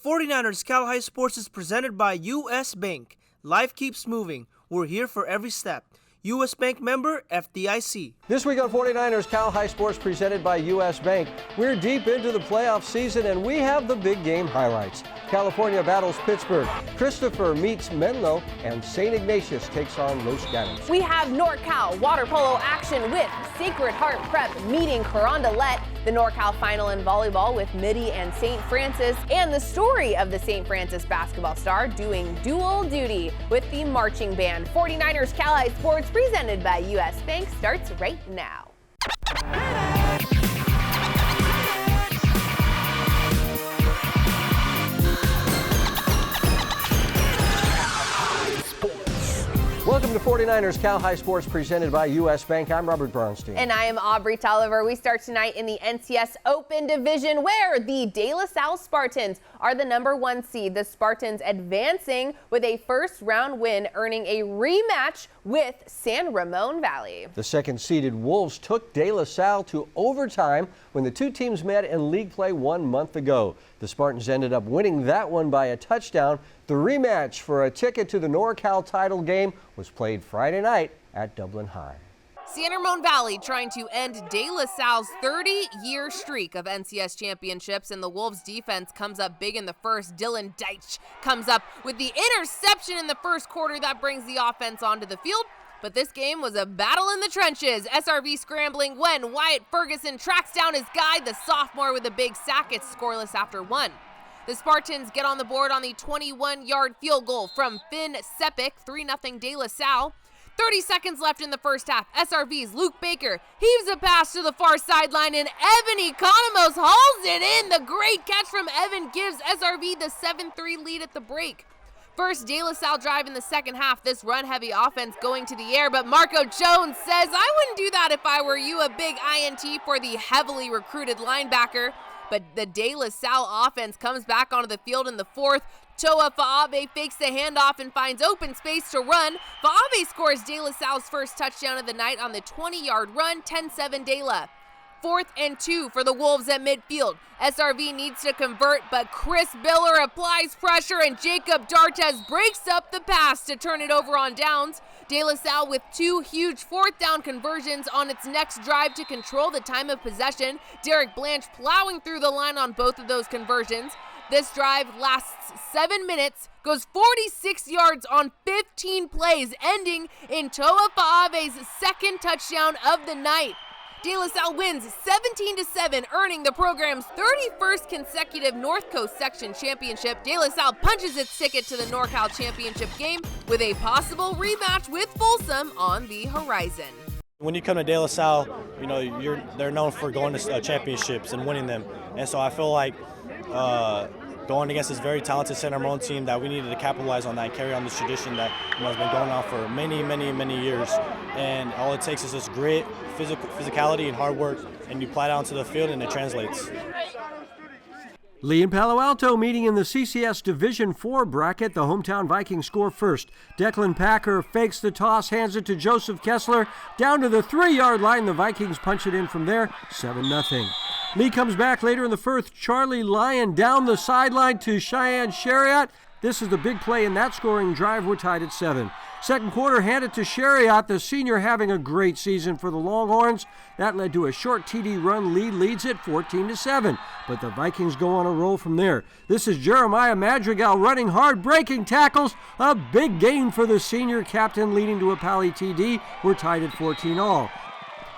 49ers Cal High Sports is presented by U.S. Bank. Life keeps moving. We're here for every step. U.S. Bank member, FDIC. This week on 49ers Cal High Sports presented by U.S. Bank, we're deep into the playoff season and we have the big game highlights. California battles Pittsburg, Christopher meets Menlo, and St. Ignatius takes on Los Gatos. We have NorCal water polo action with Sacred Heart Prep meeting Carondelet, the NorCal final in volleyball with Mitty and St. Francis, and the story of the St. Francis basketball star doing dual duty with the marching band. 49ers Cal High Sports presented by U.S. Bank starts right now. Welcome to 49ers Cal High Sports presented by U.S. Bank. I'm Robert Bronstein. And I am Aubrey Tolliver. We start tonight in the NCS Open Division where the De La Salle Spartans are the #1 seed. The Spartans advancing with a first-round win, earning a rematch with San Ramon Valley. The second-seeded Wolves took De La Salle to overtime when the two teams met in league play 1 month ago. The Spartans ended up winning that one by a touchdown. The rematch for a ticket to the NorCal title game was played Friday night at Dublin High. San Ramon Valley trying to end De La Salle's 30-year streak of NCS championships, and the Wolves defense comes up big in the first. Dylan Deitch comes up with the interception in the first quarter that brings the offense onto the field. But this game was a battle in the trenches. SRV scrambling when Wyatt Ferguson tracks down his guy, the sophomore, with a big sack. It's scoreless after one. The Spartans get on the board on the 21-yard field goal from Finn Sepik, 3-0 De La Salle. 30 seconds left in the first half. SRV's Luke Baker heaves a pass to the far sideline, and Evan Economos hauls it in. The great catch from Evan gives SRV the 7-3 lead at the break. First De La Salle drive in the second half, this run-heavy offense going to the air, but Marco Jones says, "I wouldn't do that if I were you," a big INT for the heavily recruited linebacker. But the De La Salle offense comes back onto the field in the fourth. Toa Faabe fakes the handoff and finds open space to run. Faabe scores De La Salle's first touchdown of the night on the 20-yard run, 10-7 De La. 4th and 2 for the Wolves at midfield. SRV needs to convert, but Chris Biller applies pressure and Jacob Dartes breaks up the pass to turn it over on downs. De La Salle with 2 huge 4th down conversions on its next drive to control the time of possession. Derek Blanche plowing through the line on both of those conversions. This drive lasts 7 minutes, goes 46 yards on 15 plays, ending in Toa Faabe's second touchdown of the night. De La Salle wins 17-7, earning the program's 31st consecutive North Coast Section Championship. De La Salle punches its ticket to the NorCal Championship game with a possible rematch with Folsom on the horizon. When you come to De La Salle, you know, they're known for going to championships and winning them. And so I feel like going against this very talented San Ramon team that we needed to capitalize on that and carry on this tradition that has been going on for many years. And all it takes is just grit, physicality, and hard work, and you apply it onto the field and it translates. Lee and Palo Alto meeting in the CCS Division 4 bracket. The hometown Vikings score first. Declan Packer fakes the toss, hands it to Joseph Kessler. Down to the 3-yard line. The Vikings punch it in from there, 7-0. Lee comes back later in the first. Charlie Lyon down the sideline to Cheyenne Shariat. This is the big play in that scoring drive. We're tied at 7. Second quarter, handed to Shariat, the senior having a great season for the Longhorns. That led to a short TD run lead, leads it 14-7. But the Vikings go on a roll from there. This is Jeremiah Madrigal running hard, breaking tackles. A big gain for the senior captain, leading to a Pally TD. We're tied at 14 all.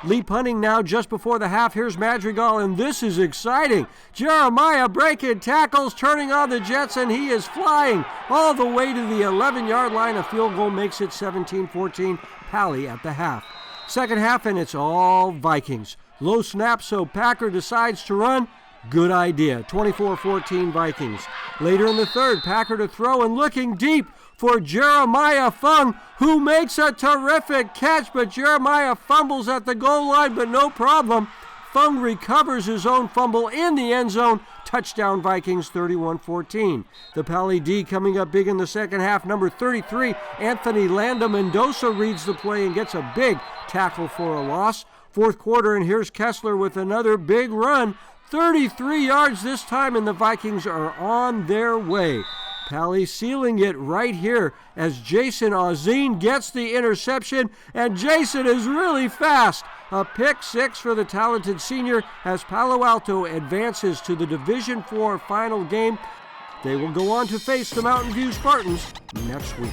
Lee punting now just before the half. Here's Madrigal, and this is exciting. Jeremiah breaking tackles, turning on the Jets, and he is flying all the way to the 11-yard line. A field goal makes it 17-14. Pally at the half. Second half, and it's all Vikings. Low snap, so Packer decides to run. Good idea. 24-14 Vikings. Later in the third, Packer to throw and looking deep for Jeremiah Fung, who makes a terrific catch, but Jeremiah fumbles at the goal line, but no problem. Fung recovers his own fumble in the end zone. Touchdown Vikings, 31-14. The Pally D coming up big in the second half. Number 33, Anthony Landa Mendoza reads the play and gets a big tackle for a loss. Fourth quarter, and here's Kessler with another big run. 33 yards this time, and the Vikings are on their way. Pally sealing it right here as Jason Ozine gets the interception, and Jason is really fast. A pick six for the talented senior as Palo Alto advances to the Division IV final game. They will go on to face the Mountain View Spartans next week.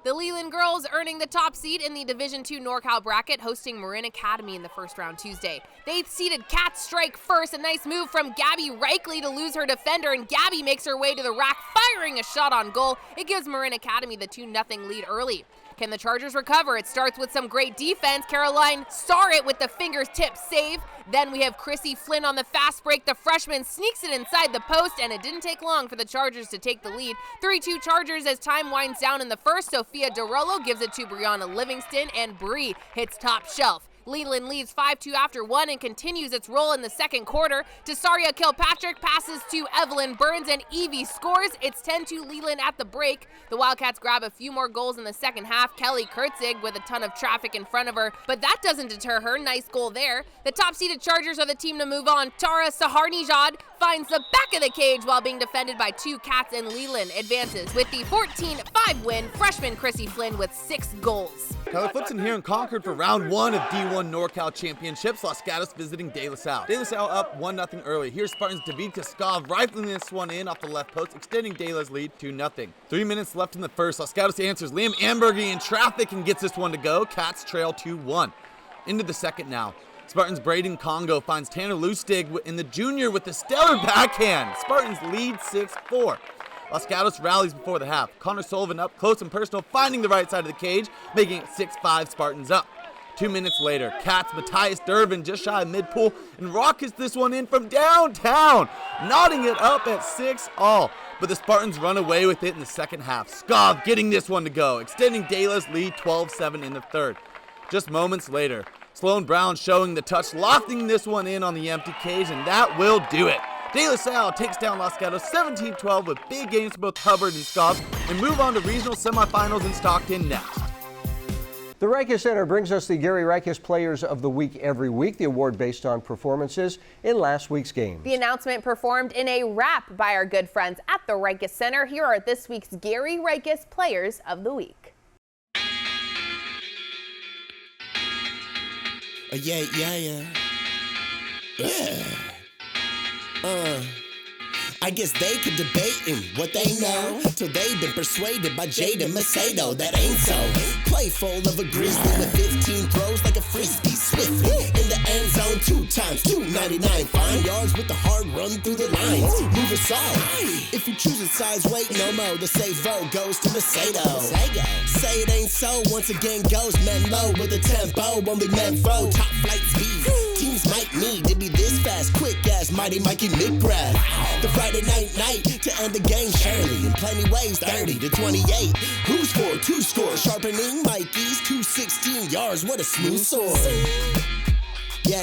The Leland girls earning the top seed in the Division II NorCal bracket, hosting Marin Academy in the first round Tuesday. The 8th seeded Cats strike first. A nice move from Gabby Reichley to lose her defender, and Gabby makes her way to the rack, firing a shot on goal. It gives Marin Academy the 2-0 lead early. Can the Chargers recover? It starts with some great defense. Caroline Starrett with the fingertip save. Then we have Chrissy Flynn on the fast break. The freshman sneaks it inside the post, and it didn't take long for the Chargers to take the lead. 3-2 Chargers as time winds down in the first. Sophia DeRollo gives it to Brianna Livingston, and Bree hits top shelf. Leland leads 5-2 after 1 and continues its roll in the second quarter. Desaria Kilpatrick passes to Evelyn Burns, and Evie scores. It's 10-2 Leland at the break. The Wildcats grab a few more goals in the second half. Kelly Kurtzig with a ton of traffic in front of her, but that doesn't deter her. Nice goal there. The top-seeded Chargers are the team to move on. Tara Saharnijad finds the back of the cage while being defended by 2 Cats, and Leland advances with the 14-5 win. Freshman Chrissy Flynn with 6 goals. Tyler Footson here in Concord for round 1 of D1 NorCal Championships. Los Gatos visiting De La Salle. De La Salle up 1-0 early. Here's Spartans David Kaskov rifling this one in off the left post, extending De La's lead 2-0. 3 minutes left in the first. Los Gatos answers. Liam Ambergy in traffic and gets this one to go. Cats trail 2-1. Into the second now. Spartans Braden Congo finds Tanner Lustig in the junior with the stellar backhand. Spartans lead 6-4. Los Gatos rallies before the half. Connor Sullivan up close and personal, finding the right side of the cage, making it 6-5 Spartans up. 2 minutes later, Cats Matthias Durbin just shy of mid-pool and rockets this one in from downtown, knotting it up at 6-all. But the Spartans run away with it in the second half. Skov getting this one to go, extending Dela's lead 12-7 in the third. Just moments later, Sloan Brown showing the touch, lofting this one in on the empty cage, and that will do it. De La Salle takes down Los Gatos 17-12 with big games for both Hubbard and Scott, and move on to regional semifinals in Stockton next. The Rikus Center brings us the Gary Rikus Players of the Week every week, the award based on performances in last week's game. The announcement performed in a rap by our good friends at the Rikus Center. Here are this week's Gary Rikus Players of the Week. I guess they could debate what they know till they've been persuaded by Jada Macedo. That ain't so. Playful of a grizzly with 15 throws like a frisbee. Swiftly in the end zone 2 times 299. 5 yards with the hard run through the lines. Move aside. If you choose a side's weight, no more. The safe vote goes to Macedo. Say it ain't so. Once again goes Menlo with the tempo. Only Menlo. Top flight speed. Teams might need to be this fast, quick as Mighty Mikey McGrath. The Friday night to end the game early in plenty ways, 30-28. Who's for 2 scores? Sharpening Mikey's 216 yards. What a smooth sword. Yeah.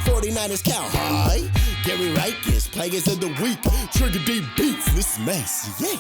49ers cow high. Gary Rikus, Players of the Week. Trigger D beats this mess. Yeah.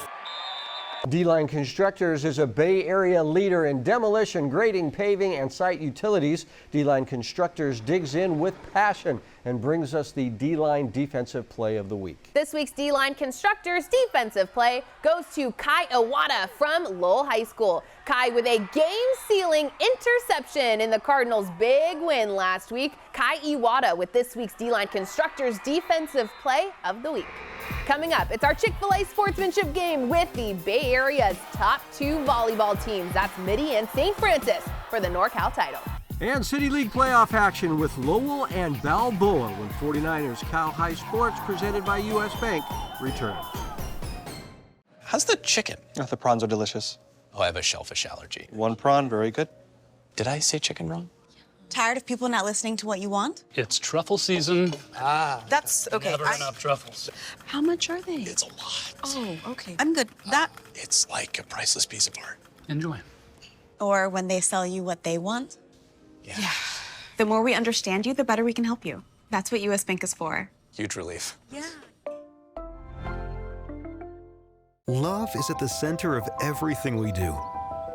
D-Line Constructors is a Bay Area leader in demolition, grading, paving, and site utilities. D-Line Constructors digs in with passion and brings us the D-Line Defensive Play of the Week. This week's D-Line Constructors Defensive Play goes to Kai Iwata from Lowell High School. Kai with a game-sealing interception in the Cardinals' big win last week. Kai Iwata with this week's D-Line Constructors Defensive Play of the Week. Coming up, it's our Chick-fil-A sportsmanship game with the Bay Area's top 2 volleyball teams. That's Mitty and St. Francis for the NorCal title. And City League playoff action with Lowell and Balboa when 49ers Cal High Sports, presented by U.S. Bank, returns. How's the chicken? Oh, the prawns are delicious. Oh, I have a shellfish allergy. 1 prawn, very good. Did I say chicken wrong? Tired of people not listening to what you want? It's truffle season. That's okay. Never enough truffles. How much are they? It's a lot. Oh, okay. I'm good. It's like a priceless piece of art. Enjoy. Or when they sell you what they want? Yeah. The more we understand you, the better we can help you. That's what U.S. Bank is for. Huge relief. Yeah. Love is at the center of everything we do.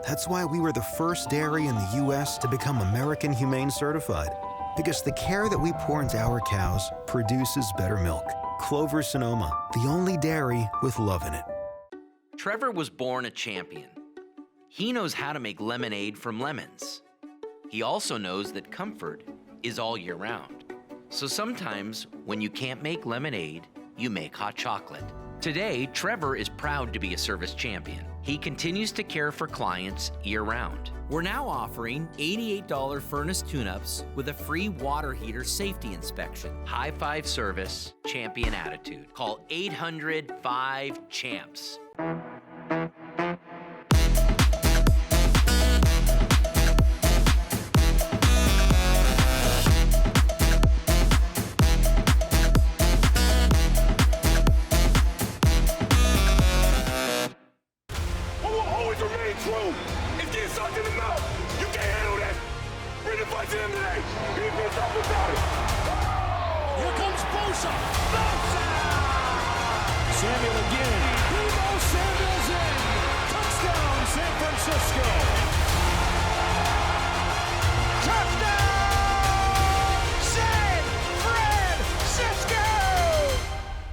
That's why we were the first dairy in the U.S. to become American Humane Certified. Because the care that we pour into our cows produces better milk. Clover Sonoma, the only dairy with love in it. Trevor was born a champion. He knows how to make lemonade from lemons. He also knows that comfort is all year round. So sometimes when you can't make lemonade, you make hot chocolate. Today, Trevor is proud to be a service champion. He continues to care for clients year-round. We're now offering $88 furnace tune-ups with a free water heater safety inspection. High five service, champion attitude. Call 800-5-CHAMPS.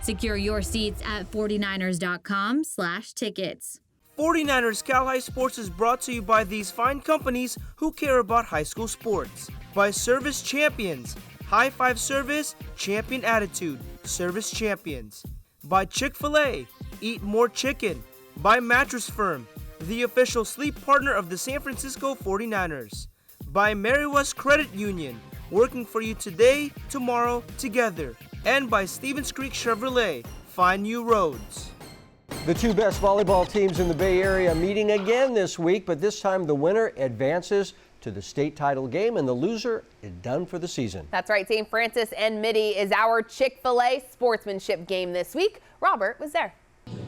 Secure your seats at 49ers.com/tickets. 49ers Cal High Sports is brought to you by these fine companies who care about high school sports. By Service Champions, High Five Service, Champion Attitude, Service Champions. By Chick-fil-A, Eat More Chicken. By Mattress Firm, the official sleep partner of the San Francisco 49ers. By Mary West Credit Union, working for you today, tomorrow, together. And by Stevens Creek Chevrolet, find new roads. The two best volleyball teams in the Bay Area meeting again this week, but this time the winner advances to the state title game and the loser is done for the season. That's right, St. Francis and Mitty is our Chick-fil-A sportsmanship game this week. Robert was there.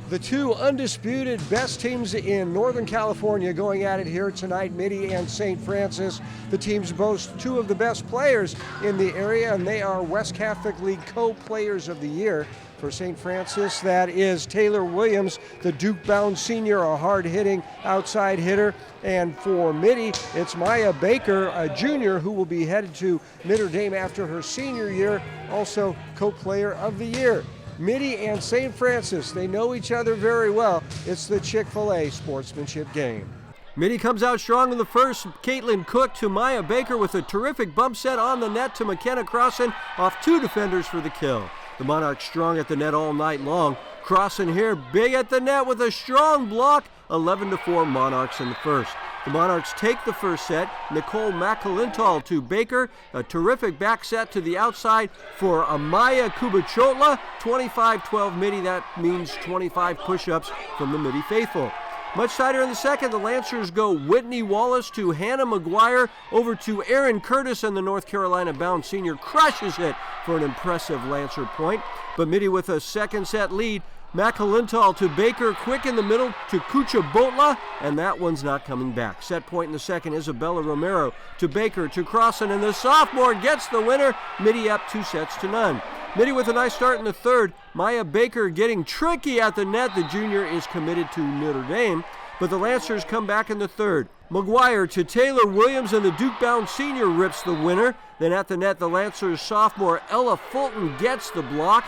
The two undisputed best teams in Northern California going at it here tonight, Mitty and St. Francis. The teams boast two of the best players in the area, and they are West Catholic League co-players of the year. For St. Francis, that is Taylor Williams, the Duke-bound senior, a hard-hitting outside hitter. And for Mitty, it's Maya Baker, a junior who will be headed to Notre Dame after her senior year, also co-player of the year. Mitty and St. Francis, they know each other very well. It's the Chick-fil-A sportsmanship game. Mitty comes out strong in the first. Caitlin Cook to Maya Baker with a terrific bump set on the net to McKenna Crossan off two defenders for the kill. The Monarchs strong at the net all night long. Crossan here big at the net with a strong block. 11-4 Monarchs in the first. The Monarchs take the first set. Nicole McAlintal to Baker. A terrific back set to the outside for Amaya Kubachotla. 25-12 Mitty. That means 25 push-ups from the Mitty faithful. Much tighter in the second, the Lancers go Whitney Wallace to Hannah McGuire over to Aaron Curtis, and the North Carolina-bound senior crushes it for an impressive Lancer point. But Mitty with a second set lead. McAlintal to Baker, quick in the middle to Kuchabotla, and that one's not coming back. Set point in the second, Isabella Romero to Baker to Crossan, and the sophomore gets the winner. Mitty up 2-0. Mitty with a nice start in the third. Maya Baker getting tricky at the net. The junior is committed to Notre Dame, but the Lancers come back in the third. McGuire to Taylor Williams, and the Duke-bound senior rips the winner. Then at the net, the Lancers sophomore Ella Fulton gets the block.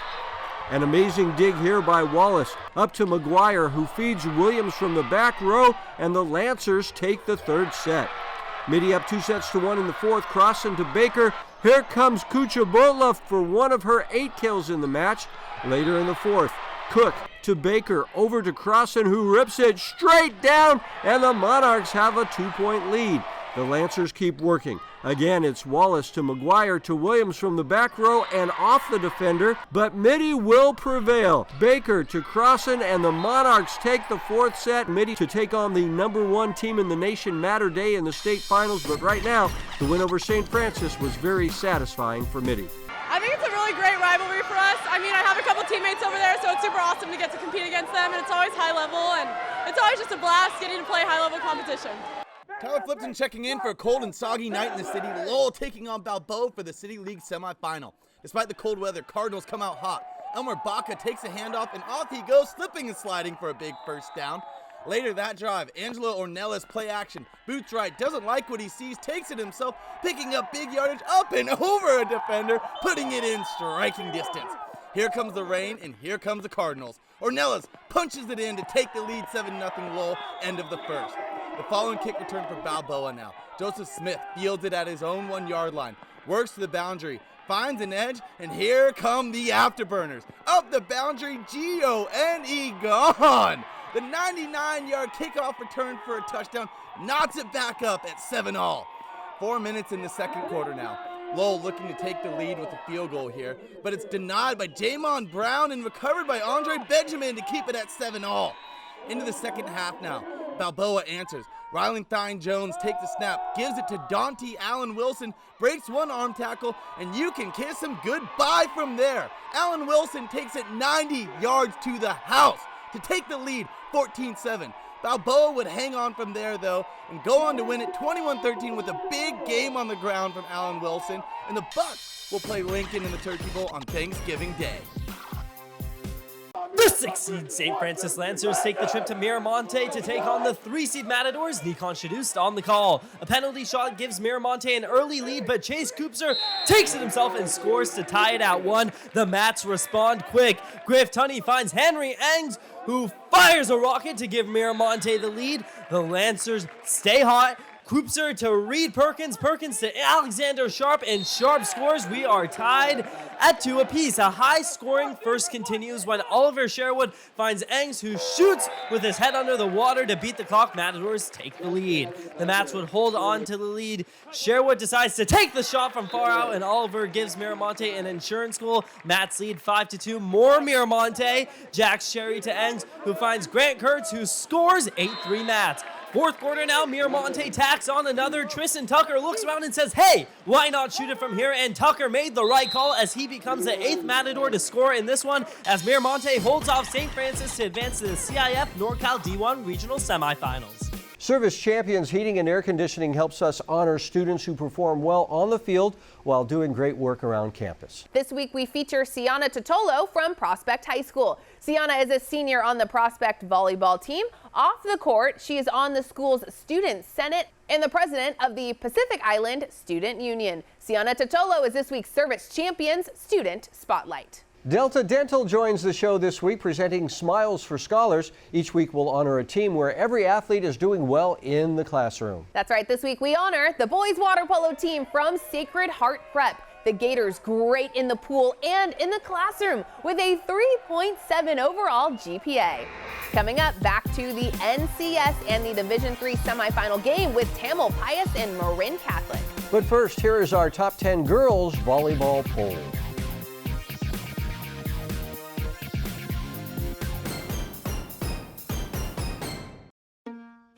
An amazing dig here by Wallace. Up to McGuire, who feeds Williams from the back row, and the Lancers take the third set. Mitty up 2-1 in the fourth. Crossan to Baker. Here comes Kuchabotla for one of her 8 kills in the match. Later in the fourth, Cook to Baker, over to Crossan, who rips it straight down, and the Monarchs have a 2-point lead. The Lancers keep working. Again, it's Wallace to McGuire to Williams from the back row and off the defender, but Mitty will prevail. Baker to Crossan, and the Monarchs take the fourth set. Mitty to take on the #1 team in the nation, Mater Dei, in the state finals, but right now, the win over St. Francis was very satisfying for Mitty. I think it's a really great rivalry for us. I mean, I have a couple teammates over there, so it's super awesome to get to compete against them, and it's always high level, and it's always just a blast getting to play high-level competition. Tyler Flipton checking in for a cold and soggy night in the city. Lowell taking on Balboa for the City League semifinal. Despite the cold weather, Cardinals come out hot. Elmer Baca takes a handoff, and off he goes, slipping and sliding for a big first down. Later that drive, Angelo Ornella's play action. Boots right, doesn't like what he sees, takes it himself, picking up big yardage up and over a defender, putting it in striking distance. Here comes the rain, and here comes the Cardinals. Ornelas punches it in to take the lead 7-0 Lowell, end of the first. The following kick return for Balboa now. Joseph Smith fields it at his own 1-yard line, works to the boundary, finds an edge, and here come the afterburners. Up the boundary, G-O-N-E, gone! The 99-yard kickoff return for a touchdown knots it back up at 7-all. 4 minutes in the second quarter now. Lowell looking to take the lead with a field goal here, but it's denied by Jamon Brown and recovered by Andre Benjamin to keep it at 7-all. Into the second half now. Balboa answers. Rylan Jones takes the snap, gives it to Dante Allen Wilson, breaks one arm tackle, and you can kiss him goodbye from there. Allen Wilson takes it 90 yards to the house to take the lead, 14-7. Balboa would hang on from there, though, and go on to win it 21-13 with a big game on the ground from Allen Wilson, and the Bucks will play Lincoln in the Turkey Bowl on Thanksgiving Day. The 6-seed St. Francis Lancers take the trip to Miramonte to take on the 3-seed Matadors. Nikon Shadust on the call. A penalty shot gives Miramonte an early lead, but Chase Koopser takes it himself and scores to tie it at 1. The Mats respond quick. Griff Tunney finds Henry Engs, who fires a rocket to give Miramonte the lead. The Lancers stay hot. Koopser to Reed Perkins, Perkins to Alexander Sharp, and Sharp scores. We are tied at 2 apiece. A high-scoring first continues when Oliver Sherwood finds Engs, who shoots with his head under the water to beat the clock. Matadors take the lead. The Mats would hold on to the lead. Sherwood decides to take the shot from far out, and Oliver gives Miramonte an insurance goal. Mats lead 5-2. More Miramonte. Jack Sherry to Engs, who finds Grant Kurtz, who scores 8-3 Mats. Fourth quarter now, Miramonte tacks on another. Tristan Tucker looks around and says, hey, why not shoot it from here? And Tucker made the right call as he becomes the 8th Matador to score in this one, as Miramonte holds off St. Francis to advance to the CIF NorCal D1 Regional Semifinals. Service Champions Heating and Air Conditioning helps us honor students who perform well on the field while doing great work around campus. This week we feature Sienna Totolo from Prospect High School. Sienna is a senior on the Prospect volleyball team. Off the court, she is on the school's Student Senate and the president of the Pacific Island Student Union. Sienna Totolo is this week's Service Champions Student Spotlight. Delta Dental joins the show this week, presenting Smiles for Scholars. Each week we'll honor a team where every athlete is doing well in the classroom. That's right. This week we honor the boys water polo team from Sacred Heart Prep. The Gators great in the pool and in the classroom with a 3.7 overall GPA. Coming up, back to the NCS and the Division III semifinal game with Tamalpais and Marin Catholic. But first, here is our top 10 girls volleyball poll.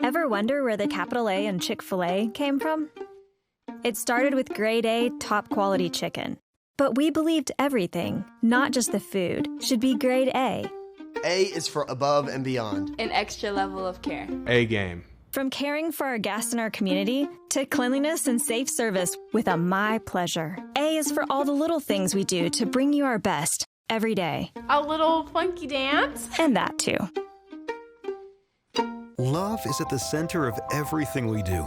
Ever wonder where the capital A in Chick-fil-A came from? It started with grade A, top quality chicken. But we believed everything, not just the food, should be grade A. A is for above and beyond. An extra level of care. A game. From caring for our guests in our community to cleanliness and safe service with a My Pleasure. A is for all the little things we do to bring you our best every day. A little funky dance. And that too. Love is at the center of everything we do.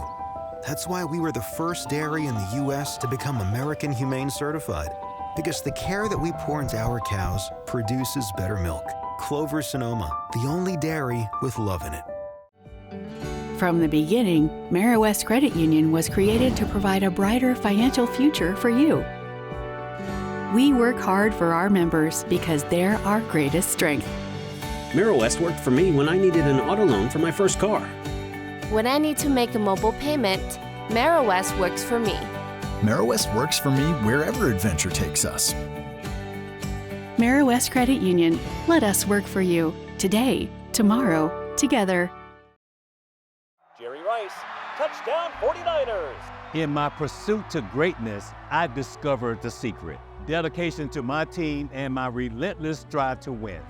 That's why we were the first dairy in the U.S. to become American Humane Certified. Because the care that we pour into our cows produces better milk. Clover Sonoma, the only dairy with love in it. From the beginning, Mero-West Credit Union was created to provide a brighter financial future for you. We work hard for our members because they're our greatest strength. Mero-West worked for me when I needed an auto loan for my first car. When I need to make a mobile payment, Mero-West works for me. Mero-West works for me wherever adventure takes us. Mero-West Credit Union. Let us work for you. Today, tomorrow, together. Jerry Rice, touchdown 49ers. In my pursuit to greatness, I discovered the secret. Dedication to my team and my relentless drive to win.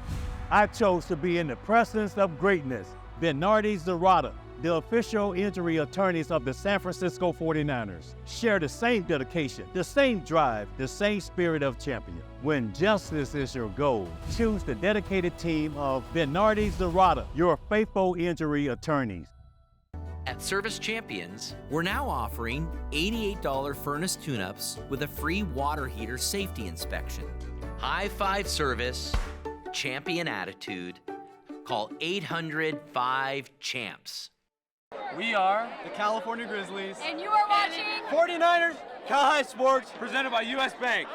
I chose to be in the presence of greatness. Bernardi Zarata, the official injury attorneys of the San Francisco 49ers, share the same dedication, the same drive, the same spirit of champion. When justice is your goal, choose the dedicated team of Bernardi Zarata, your faithful injury attorneys. At Service Champions, we're now offering $88 furnace tune-ups with a free water heater safety inspection. High five service, champion attitude. Call 800-5-CHAMPS. We are the California Grizzlies. And you are watching 49ers Cal High Sports, presented by U.S. Bank.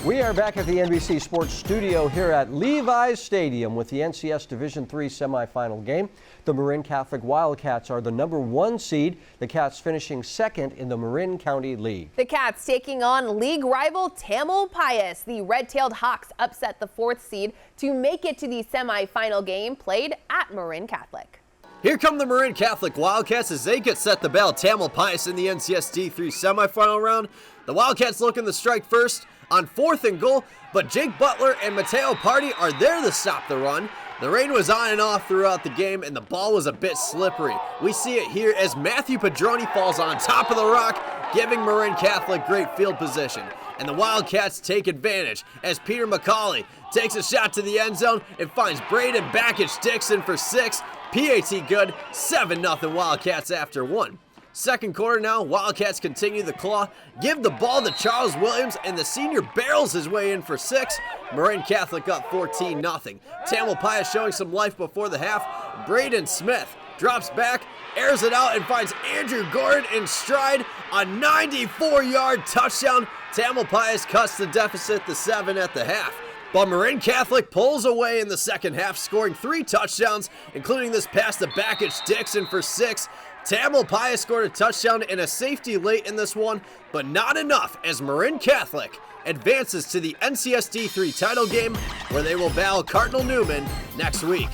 We are back at the NBC Sports Studio here at Levi's Stadium with the NCS Division III semifinal game. The Marin Catholic Wildcats are the #1 seed. The Cats finishing second in the Marin County League. The Cats taking on league rival Tamalpais. The red-tailed Hawks upset the 4th seed to make it to the semifinal game played at Marin Catholic. Here come the Marin Catholic Wildcats as they get set to battle Tamalpais in the NCS D3 semifinal round. The Wildcats looking to strike first on 4th and goal, but Jake Butler and Mateo Party are there to stop the run. The rain was on and off throughout the game, and the ball was a bit slippery. We see it here as Matthew Padroni falls on top of the rock, giving Marin Catholic great field position. And the Wildcats take advantage as Peter McCauley takes a shot to the end zone and finds Braden Backich-Dixon for 6. PAT good, 7-0 Wildcats after 1. Second quarter now, Wildcats continue the claw, give the ball to Charles Williams, and the senior barrels his way in for 6. Marin Catholic up 14-0. Tamalpais showing some life before the half. Braden Smith drops back, airs it out, and finds Andrew Gordon in stride. A 94-yard touchdown. Tamalpais cuts the deficit to 7 at the half. But Marin Catholic pulls away in the second half, scoring 3 touchdowns, including this pass to Backich-Dixon for 6. Tamalpais scored a touchdown and a safety late in this one, but not enough as Marin Catholic advances to the NCS D3 title game, where they will battle Cardinal Newman next week.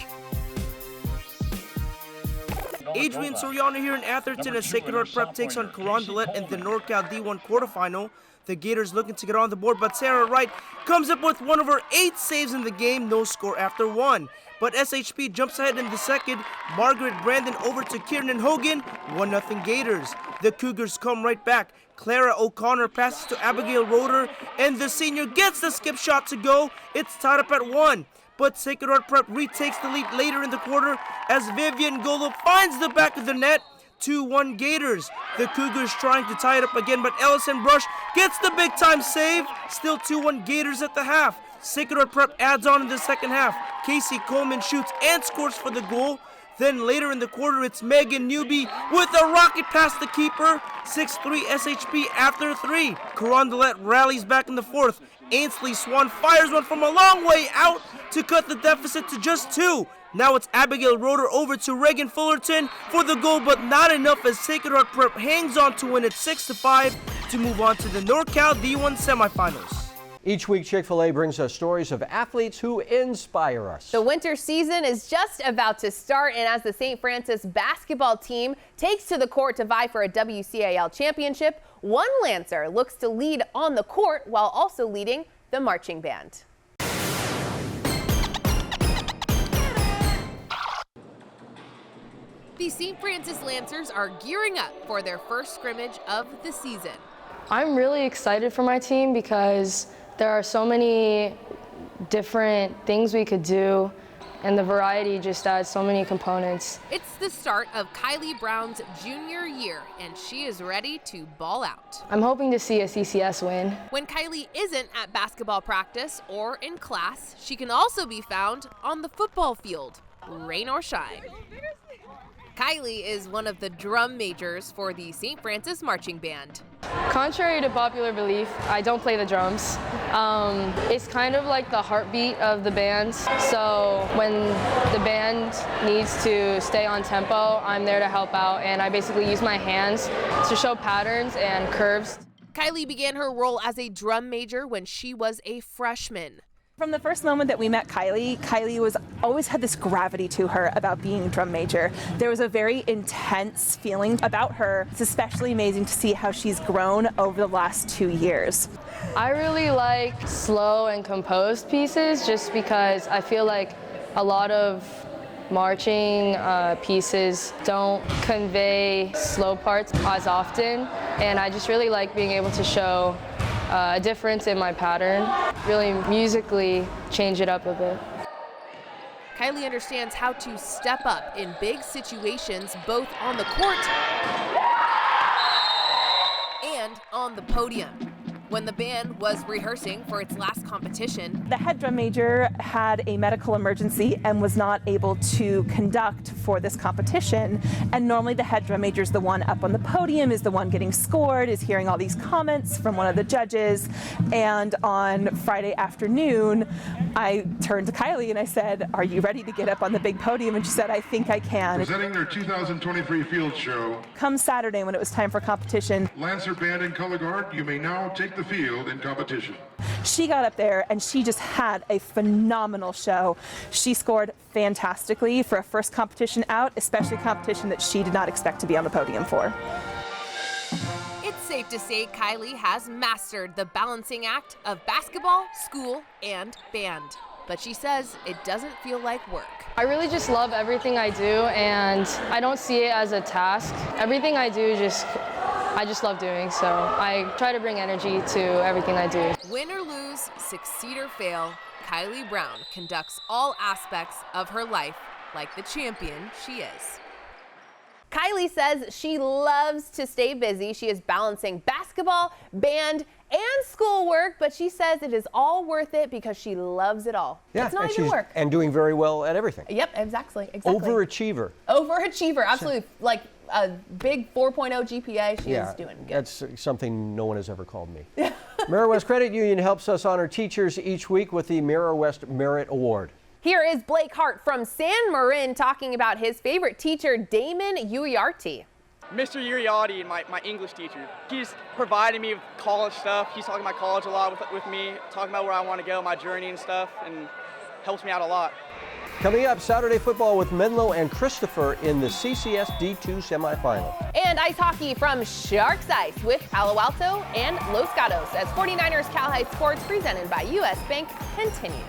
Adrian Soriano here in Atherton as Sacred Heart Prep takes on Carondelet in the NorCal D1 quarterfinal. The Gators looking to get on the board, but Sarah Wright comes up with one of her 8 saves in the game, no score after 1. But SHP jumps ahead in the second. Margaret Brandon over to Kieran Hogan, 1-0 Gators. The Cougars come right back. Clara O'Connor passes to Abigail Roeder, and the senior gets the skip shot to go. It's tied up at 1. But Sacred Heart Prep retakes the lead later in the quarter as Vivian Golo finds the back of the net. 2-1 Gators. The Cougars trying to tie it up again, but Ellison Brush gets the big-time save. Still 2-1 Gators at the half. Sacred Heart Prep adds on in the second half. Casey Coleman shoots and scores for the goal. Then later in the quarter, it's Megan Newby with a rocket past the keeper. 6-3 SHP after 3. Carondelet rallies back in the 4th. Ainsley Swan fires one from a long way out to cut the deficit to just 2. Now it's Abigail Roeder over to Reagan Fullerton for the goal, but not enough as Sacred Heart Prep hangs on to win it 6-5 to move on to the NorCal D1 semifinals. Each week, Chick-fil-A brings us stories of athletes who inspire us. The winter season is just about to start, and as the St. Francis basketball team takes to the court to vie for a WCIL championship, one Lancer looks to lead on the court while also leading the marching band. The St. Francis Lancers are gearing up for their first scrimmage of the season. I'm really excited for my team because there are so many different things we could do, and the variety just adds so many components. It's the start of Kylie Brown's junior year, and she is ready to ball out. I'm hoping to see a CCS win. When Kylie isn't at basketball practice or in class, she can also be found on the football field, rain or shine. Kylie is one of the drum majors for the St. Francis Marching Band. Contrary to popular belief, I don't play the drums. It's kind of like the heartbeat of the band. So when the band needs to stay on tempo, I'm there to help out, and I basically use my hands to show patterns and curves. Kylie began her role as a drum major when she was a freshman. From the first moment that we met Kylie was always had this gravity to her about being drum major. There was a very intense feeling about her. It's especially amazing to see how she's grown over the last 2 years. I really like slow and composed pieces just because I feel like a lot of marching pieces don't convey slow parts as often, and I just really like being able to show a difference in my pattern, really musically change it up a bit. Kylie understands how to step up in big situations, both on the court and on the podium. When the band was rehearsing for its last competition, the head drum major had a medical emergency and was not able to conduct for this competition. And normally the head drum major is the one up on the podium, is the one getting scored, is hearing all these comments from one of the judges. And on Friday afternoon, I turned to Kylie and I said, "Are you ready to get up on the big podium?" And she said, "I think I can." Presenting their 2023 field show. Come Saturday, when it was time for competition, Lancer Band and Color Guard, you may now take the field in competition. she got up there and she just had a phenomenal show. She scored fantastically for a first competition out, especially a competition that she did not expect to be on the podium for. It's safe to say Kylie has mastered the balancing act of basketball, school, and band. But she says it doesn't feel like work. I really just love everything I do, and I don't see it as a task. Everything I do, I just love doing, so I try to bring energy to everything I do. Win or lose, succeed or fail, Kylie Brown conducts all aspects of her life like the champion she is. Kylie says she loves to stay busy. She is balancing basketball, band, and schoolwork, but she says it is all worth it because she loves it all. Yeah, it's not and even she's work. And doing very well at everything. Yep, exactly. Overachiever. Overachiever, absolutely. Like a big 4.0 GPA, she is doing good. That's something no one has ever called me. Miro West Credit Union helps us honor teachers each week with the Miro West Merit Award. Here is Blake Hart from San Marin talking about his favorite teacher, Damon Uriarty. Mr. Uriarty, my English teacher, he's provided me with college stuff. He's talking about college a lot with me, talking about where I want to go, my journey and stuff, and helps me out a lot. Coming up, Saturday football with Menlo and Christopher in the CCS D2 semifinal. And ice hockey from Sharks Ice with Palo Alto and Los Gatos as 49ers Cal High Sports presented by U.S. Bank continues.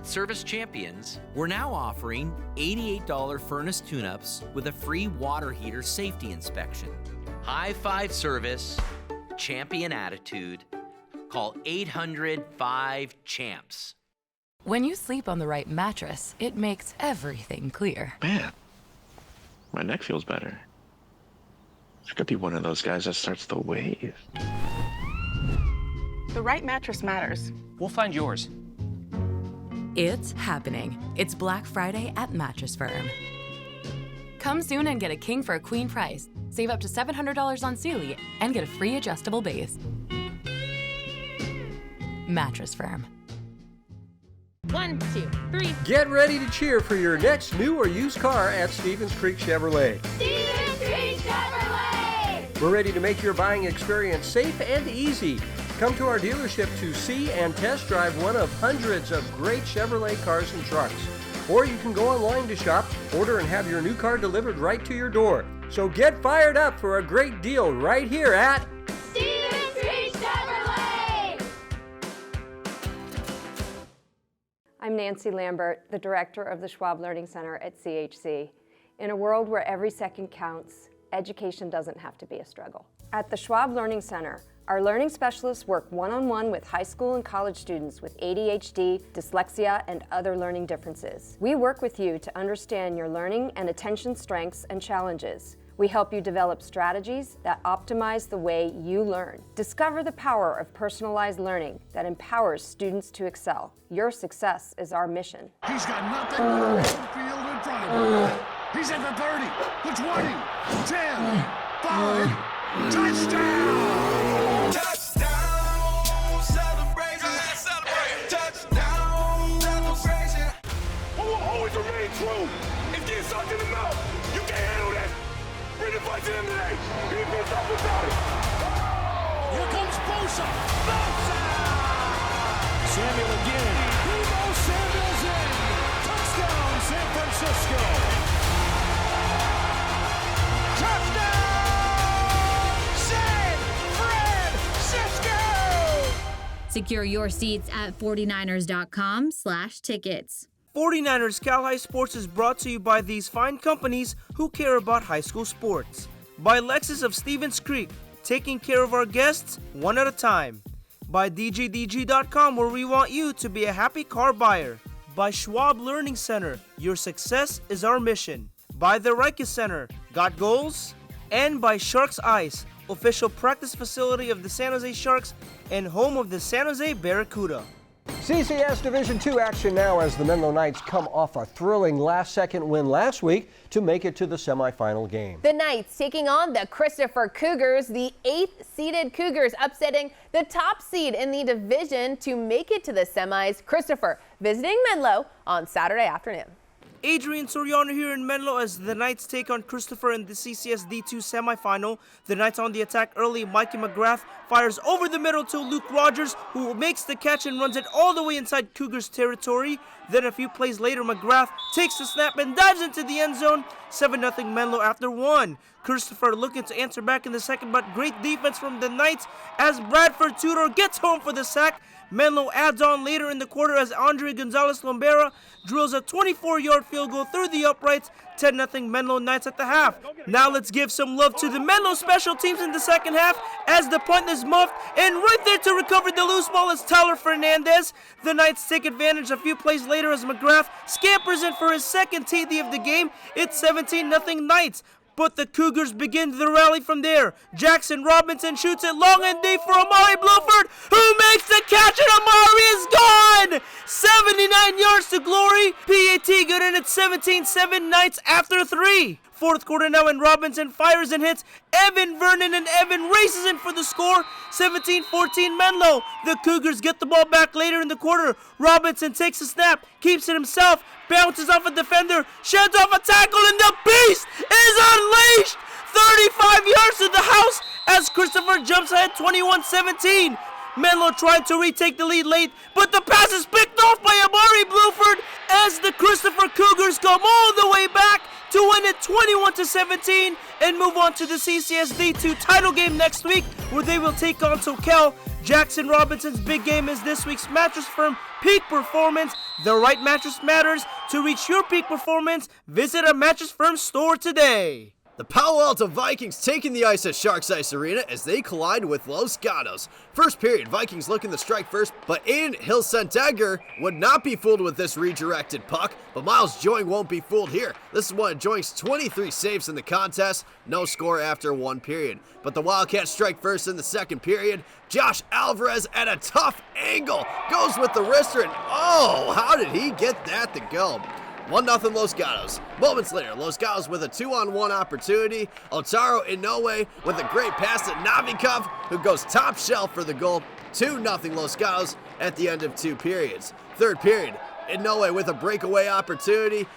Service Champions, we're now offering $88 furnace tune-ups with a free water heater safety inspection. High five service, champion attitude. Call 800-5-CHAMPS. When you sleep on the right mattress, it makes everything clear. Man, my neck feels better. I could be one of those guys that starts the wave. The right mattress matters. We'll find yours. It's happening. It's Black Friday at Mattress Firm. Come soon and get a king for a queen price. Save up to $700 on Sealy and get a free adjustable base. Mattress Firm. 1, 2, 3. Get ready to cheer for your next new or used car at Stevens Creek Chevrolet. Stevens Creek Chevrolet! We're ready to make your buying experience safe and easy. Come to our dealership to see and test drive one of hundreds of great Chevrolet cars and trucks. Or you can go online to shop, order, and have your new car delivered right to your door. So get fired up for a great deal right here at Stevens Creek Chevrolet! I'm Nancy Lambert, the director of the Schwab Learning Center at CHC. In a world where every second counts, education doesn't have to be a struggle. At the Schwab Learning Center, our learning specialists work one-on-one with high school and college students with ADHD, dyslexia, and other learning differences. We work with you to understand your learning and attention strengths and challenges. We help you develop strategies that optimize the way you learn. Discover the power of personalized learning that empowers students to excel. Your success is our mission. He's got nothing but a field in front of him. He's at the 30, the 20, 10, 5, touchdown! Touchdown celebration! Touchdown celebration! What will always remain true is getting sucked in the mouth. You can't handle that. Bring the fight to them today. He been up without it. Here comes Bosa. Samuel again. Debo Samuel's in. Touchdown, San Francisco. Francisco. Touchdown, San Francisco! Secure your seats at 49ers.com/tickets. 49ers Cal High Sports is brought to you by these fine companies who care about high school sports. By Lexus of Stevens Creek, taking care of our guests one at a time. By DGDG.com, where we want you to be a happy car buyer. By Schwab Learning Center, your success is our mission. By the Riker Center, got goals? And by Sharks Ice, official practice facility of the San Jose Sharks and home of the San Jose Barracuda. CCS Division II action now as the Menlo Knights come off a thrilling last-second win last week to make it to the semifinal game. The Knights taking on the Christopher Cougars, the 8th-seeded Cougars upsetting the top seed in the division to make it to the semis. Christopher visiting Menlo on Saturday afternoon. Adrian Soriano here in Menlo as the Knights take on Christopher in the CCS D2 semifinal. The Knights on the attack early. Mikey McGrath fires over the middle to Luke Rogers, who makes the catch and runs it all the way inside Cougars territory. Then a few plays later, McGrath takes the snap and dives into the end zone. 7-0 Menlo after 1. Christopher looking to answer back in the second, but great defense from the Knights as Bradford Tudor gets home for the sack. Menlo adds on later in the quarter as Andre Gonzalez-Lombera drills a 24-yard field goal through the uprights. 10-0 Menlo Knights at the half. Now let's give some love to the Menlo special teams in the second half as the punt is muffed, and right there to recover the loose ball is Tyler Fernandez. The Knights take advantage a few plays later as McGrath scampers in for his second TD of the game. It's 17-0 Knights. But the Cougars begin the rally from there. Jackson Robinson shoots it long and deep for Amari Bluford, who makes the catch, and Amari is gone! 79 yards to glory. PAT good, and it's 17-7 Knights after 3. Fourth quarter now, and Robinson fires and hits Evan Vernon, and Evan races in for the score. 17-14 Menlo. The Cougars get the ball back later in the quarter. Robinson takes a snap, keeps it himself, bounces off a defender, sheds off a tackle, and the beast is unleashed! 35 yards to the house as Christopher jumps ahead 21-17. Menlo tried to retake the lead late, but the pass is picked off by Amari Bluford as the Christopher Cougars come all the way back to win it 21-17 and move on to the CCS D2 title game next week, where they will take on Soquel. Jackson Robinson's big game is this week's Mattress Firm Peak Performance. The right mattress matters. To reach your peak performance, visit a Mattress Firm store today. The Palo Alto Vikings taking the ice at Sharks Ice Arena as they collide with Los Gatos. First period, Vikings looking to strike first, but Aiden Hilsentegger would not be fooled with this redirected puck, but Miles Joing won't be fooled here. This is one of Joing's 23 saves in the contest, no score after 1 period. But the Wildcats strike first in the second period. Josh Alvarez at a tough angle goes with the wrister, and oh, how did he get that to go? 1-0 Los Gatos. Moments later, Los Gatos with a 2-on-1 opportunity. Otaro Inoue with a great pass to Novikov, who goes top shelf for the goal. 2-0 Los Gatos at the end of 2 periods. Third period, Inoue with a breakaway opportunity.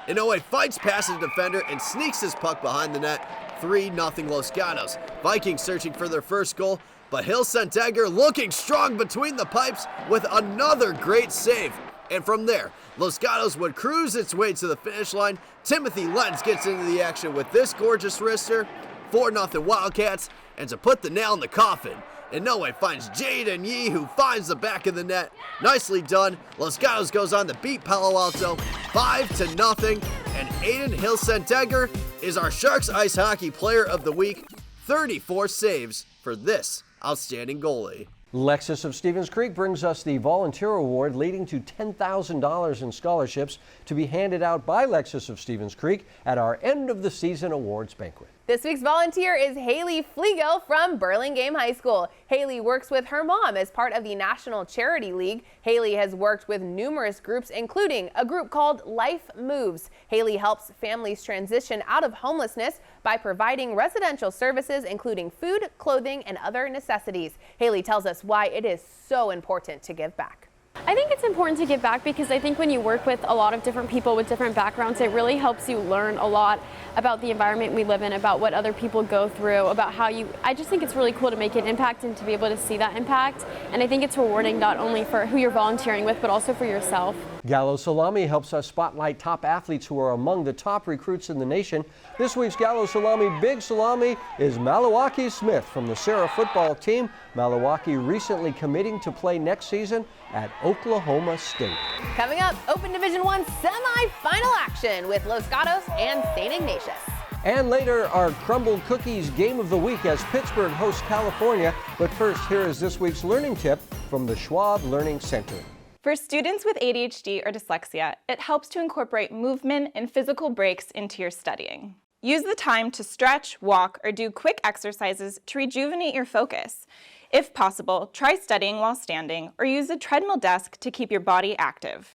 Inoue fights past the defender and sneaks his puck behind the net. 3-0 Los Gatos. Vikings searching for their first goal, but Hilsentegger looking strong between the pipes with another great save. And from there, Los Gatos would cruise its way to the finish line. Timothy Lenz gets into the action with this gorgeous wrister. 4-0 Wildcats. And to put the nail in the coffin, Inoue finds Jaden Yee, who finds the back of the net. Nicely done. Los Gatos goes on to beat Palo Alto 5-0. And Aiden Hilsentegger is our Sharks Ice Hockey Player of the Week. 34 saves for this outstanding goalie. Lexus of Stevens Creek brings us the Volunteer Award, leading to $10,000 in scholarships to be handed out by Lexus of Stevens Creek at our end of the season awards banquet. This week's volunteer is Haley Flegel from Burlingame High School. Haley works with her mom as part of the National Charity League. Haley has worked with numerous groups, including a group called Life Moves. Haley helps families transition out of homelessness by providing residential services, including food, clothing, and other necessities. Haley tells us why it is so important to give back. I think it's important to give back because I think when you work with a lot of different people with different backgrounds, it really helps you learn a lot about the environment we live in, about what other people go through, about how I just think it's really cool to make an impact and to be able to see that impact. And I think it's rewarding not only for who you're volunteering with, but also for yourself. Gallo Salami helps us spotlight top athletes who are among the top recruits in the nation. This week's Gallo Salami Big Salami is Malawaki Smith from the Sarah football team. Malawaki recently committing to play next season at Oklahoma State. Coming up, Open Division I semi-final action with Los Gatos and St. Ignatius. And later, our Crumble Cookies Game of the Week as Pittsburg hosts California. But first, here is this week's learning tip from the Schwab Learning Center. For students with ADHD or dyslexia, it helps to incorporate movement and physical breaks into your studying. Use the time to stretch, walk, or do quick exercises to rejuvenate your focus. If possible, try studying while standing or use a treadmill desk to keep your body active.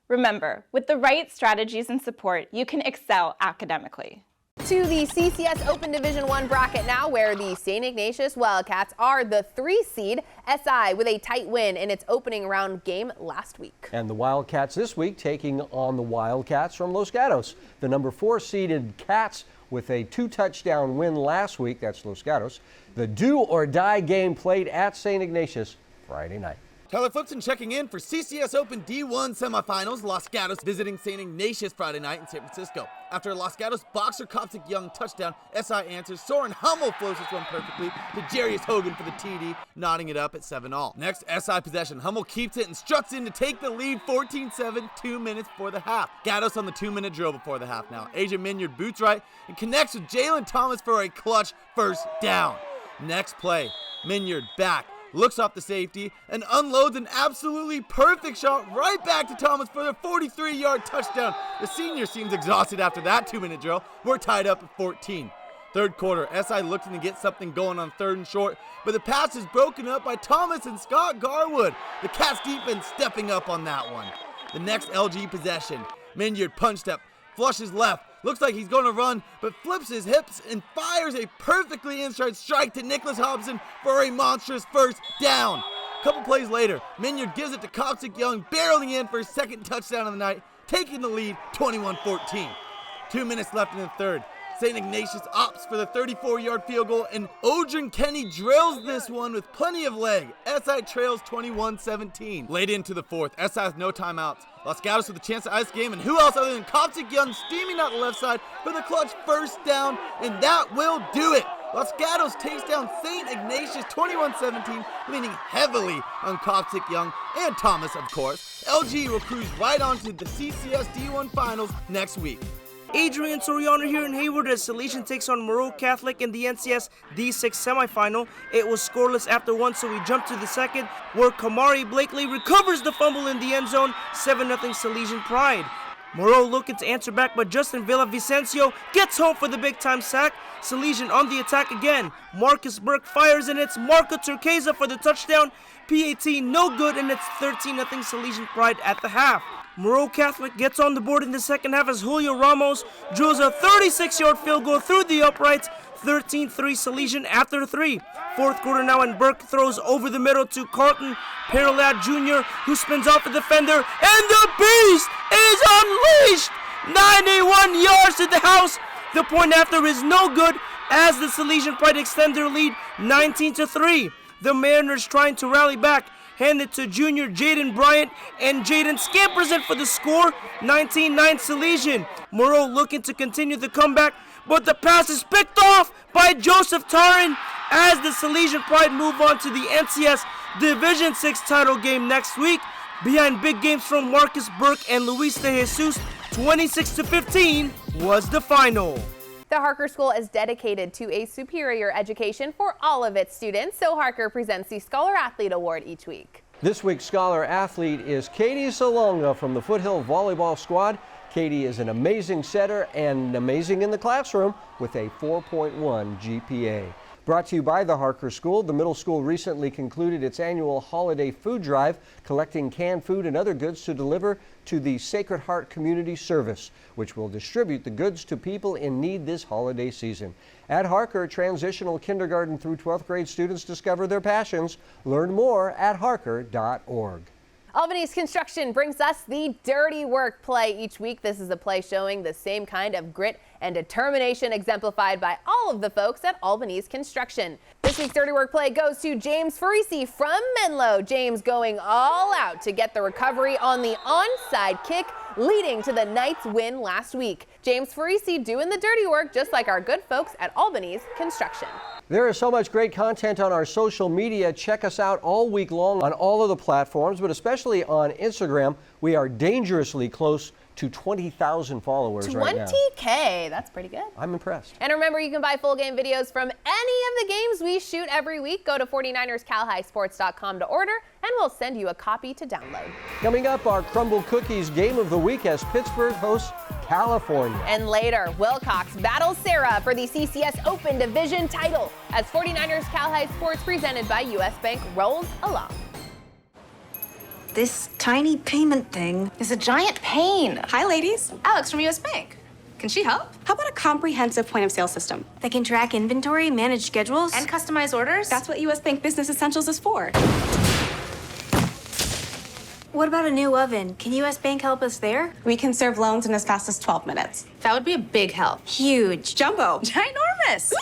Remember, with the right strategies and support, you can excel academically. To the CCS Open Division I bracket now, where the St. Ignatius Wildcats are the 3 seed. SI with a tight win in its opening round game last week. And the Wildcats this week taking on the Wildcats from Los Gatos. The number 4 seeded Cats with a 2-touchdown win last week. That's Los Gatos. The do-or-die game played at St. Ignatius Friday night. Tyler Flipson checking in for CCS Open D1 semifinals. Los Gatos visiting St. Ignatius Friday night in San Francisco. After a Los Gatos boxer Coptic Young touchdown, SI answers. Soren Hummel flows this one perfectly to Jarius Hogan for the TD, knotting it up at 7-all. Next, SI possession. Hummel keeps it and struts in to take the lead 14-7, 2 minutes before the half. Gatos on the 2-minute drill before the half now. Asia Minyard boots right and connects with Jalen Thomas for a clutch first down. Next play, Minyard back. Looks off the safety and unloads an absolutely perfect shot right back to Thomas for the 43-yard touchdown. The senior seems exhausted after that 2-minute drill. We're tied up at 14. Third quarter, SI looking to get something going on 3rd and short, but the pass is broken up by Thomas and Scott Garwood. The Cats defense stepping up on that one. The next LG possession, Minyard punch step, flushes left. Looks like he's going to run, but flips his hips and fires a perfectly in-stride strike to Nicholas Hobson for a monstrous first down. Couple plays later, Minyard gives it to Coptic Young, barreling in for his 2nd touchdown of the night, taking the lead 21-14. 2 minutes left in the third. St. Ignatius opts for the 34-yard field goal, and Odrin Kenny drills this one with plenty of leg. SI trails 21-17. Late into the fourth, SI has no timeouts. Los Gatos with a chance to ice the game, and who else other than Coptic Young steaming out the left side for the clutch first down, and that will do it. Los Gatos takes down St. Ignatius 21-17, leaning heavily on Coptic Young and Thomas, of course. LG will cruise right on to the CCS D1 Finals next week. Adrian Soriano here in Hayward as Salesian takes on Moro Catholic in the NCS D6 semifinal. It was scoreless after 1, so we jump to the second, where Kamari Blakely recovers the fumble in the end zone, 7-0 Salesian pride. Moro looking to answer back, but Justin Villavicencio gets home for the big-time sack. Salesian on the attack again. Marcus Burke fires, and it's Marco Turqueza for the touchdown. PAT no good, and it's 13-0 Salesian pride at the half. Moro Catholic gets on the board in the second half as Julio Ramos drills a 36-yard field goal through the uprights, 13-3 Salesian after 3. Fourth quarter now, and Burke throws over the middle to Carlton Peralad Jr., who spins off the defender, and the beast is unleashed! 91 yards to the house. The point after is no good as the Salesian Pride extend their lead 19-3. The Mariners trying to rally back. Hand it to junior Jaden Bryant, and Jaden scampers in for the score, 19-9 Salesian. Moro looking to continue the comeback, but the pass is picked off by Joseph Tarin as the Salesian Pride move on to the NCS Division 6 title game next week. Behind big games from Marcus Burke and Luis De Jesus, 26-15 was the final. The Harker School is dedicated to a superior education for all of its students, so Harker presents the Scholar Athlete Award each week. This week's Scholar Athlete is Katie Salonga from the Foothill Volleyball Squad. Katie is an amazing setter and amazing in the classroom with a 4.1 GPA. Brought to you by the Harker School, the middle school recently concluded its annual holiday food drive, collecting canned food and other goods to deliver to the Sacred Heart Community Service, which will distribute the goods to people in need this holiday season. At Harker, transitional kindergarten through 12th grade students discover their passions. Learn more at harker.org. Albany's Construction brings us the Dirty Work play each week. This is a play showing the same kind of grit and determination exemplified by all of the folks at Albany's Construction. This week's Dirty Work play goes to James Farisi from Menlo. James going all out to get the recovery on the onside kick, leading to the Knights' win last week. James Farisi doing the dirty work just like our good folks at Albany's Construction. There is so much great content on our social media. Check us out all week long on all of the platforms, but especially on Instagram. We are dangerously close to 20,000 followers right now. 20K, that's pretty good. I'm impressed. And remember, you can buy full game videos from any of the games we shoot every week. Go to 49erscalhighsports.com to order, and we'll send you a copy to download. Coming up, our Crumble Cookies Game of the Week as Pittsburgh hosts California. And later, Wilcox battles Sarah for the CCS Open Division title as 49ers Cal High Sports presented by US Bank rolls along. This tiny payment thing is a giant pain. Hi, ladies. Alex from US Bank. Can she help? How about a comprehensive point of sale system that can track inventory, manage schedules, and customize orders? That's what US Bank Business Essentials is for. What about a new oven? Can US Bank help us there? We can serve loans in as fast as 12 minutes. That would be a big help. Huge. Jumbo. Ginormous.